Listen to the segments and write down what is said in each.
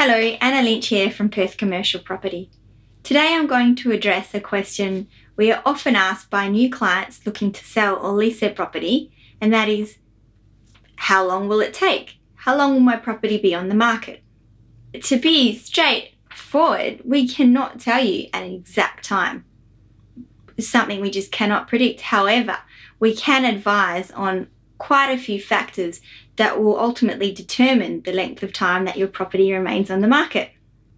Hello, Anna Lynch here from Perth Commercial Property. Today I'm going to address a question we are often asked by new clients looking to sell or lease their property, and that is, how long will it take? How long will my property be on the market? To be straightforward, we cannot tell you an exact time. It's something we just cannot predict. However, we can advise on quite a few factors that will ultimately determine the length of time that your property remains on the market.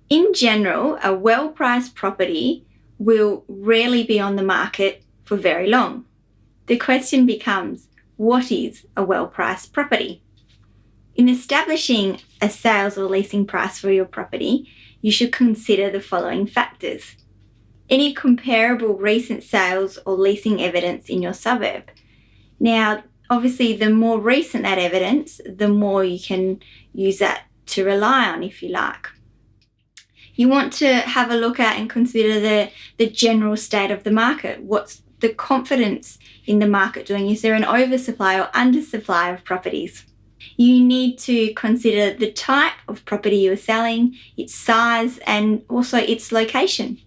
In general, a well-priced property will rarely be on the market for very long. The question becomes, what is a well-priced property? In establishing a sales or leasing price for your property, you should consider the following factors. Any comparable recent sales or leasing evidence in your suburb. Now, obviously, the more recent that evidence, the more you can use that to rely on, if you like. You want to have a look at and consider the general state of the market. What's the confidence in the market doing? Is there an oversupply or undersupply of properties? You need to consider the type of property you are selling, its size, and also its location.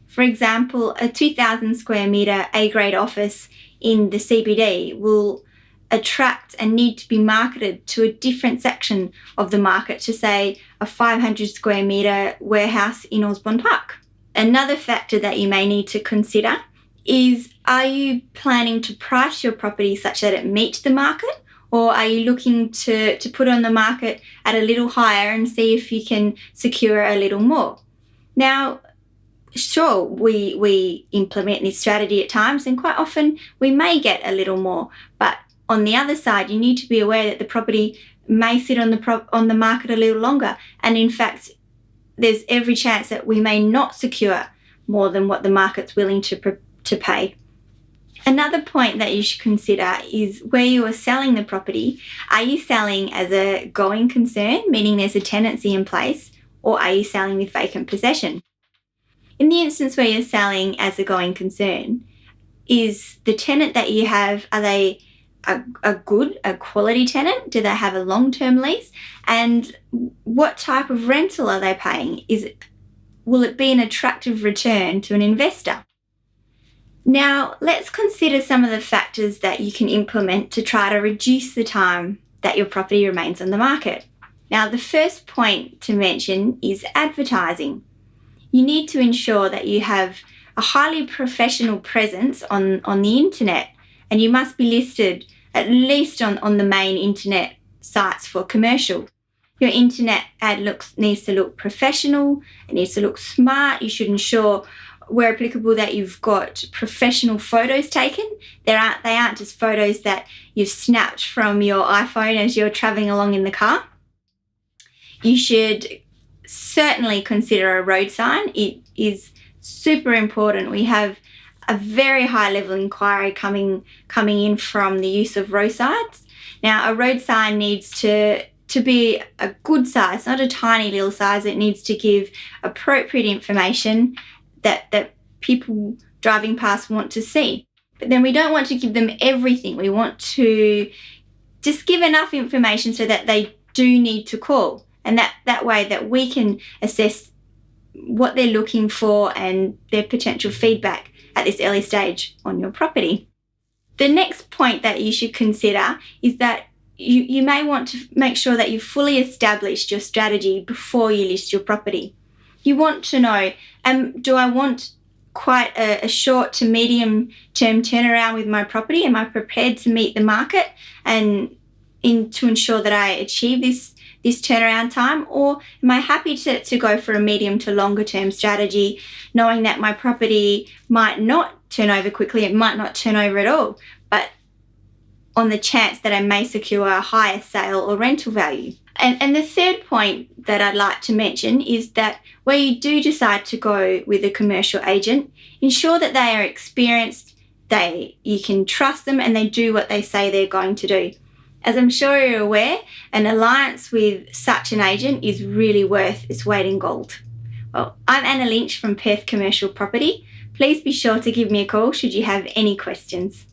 For example, a 2,000 square metre A-grade office in the CBD will attract and need to be marketed to a different section of the market to, say, a 500 square metre warehouse in Osborne Park. Another factor that you may need to consider is, are you planning to price your property such that it meets the market, or are you looking to put on the market at a little higher and see if you can secure a little more? Now, sure, we implement this strategy at times, and quite often we may get a little more, but on the other side, you need to be aware that the property may sit on the market a little longer, and in fact, there's every chance that we may not secure more than what the market's willing to pay. Another point that you should consider is where you are selling the property. Are you selling as a going concern, meaning there's a tenancy in place, or are you selling with vacant possession? In the instance where you're selling as a going concern, is the tenant that you have, are they a quality tenant? Do they have a long-term lease? And what type of rental are they paying? Will it be an attractive return to an investor? Now, let's consider some of the factors that you can implement to try to reduce the time that your property remains on the market. Now, the first point to mention is advertising. You need to ensure that you have a highly professional presence on the internet, and you must be listed at least on the main internet sites for commercial. Your internet ad needs to look professional, it needs to look smart. You should ensure, where applicable, that you've got professional photos taken. They aren't just photos that you've snapped from your iPhone as you're traveling along in the car. You should certainly consider a road sign. It is super important. We have a very high level inquiry coming in from the use of roadsides. Now, a road sign needs to be a good size, not a tiny little size. It needs to give appropriate information that people driving past want to see. But then we don't want to give them everything. We want to just give enough information so that they do need to call. And that way that we can assess what they're looking for and their potential feedback at this early stage on your property. The next point that you should consider is that you may want to make sure that you've fully established your strategy before you list your property. You want to know, do I want quite a short to medium term turnaround with my property? Am I prepared to meet the market and to ensure that I achieve this turnaround time? Or am I happy to go for a medium to longer term strategy, knowing that my property might not turn over quickly, it might not turn over at all, but on the chance that I may secure a higher sale or rental value? And the third point that I'd like to mention is that where you do decide to go with a commercial agent, ensure that they are experienced, you can trust them, and they do what they say they're going to do. As I'm sure you're aware, an alliance with such an agent is really worth its weight in gold. Well, I'm Anna Lynch from Perth Commercial Property. Please be sure to give me a call should you have any questions.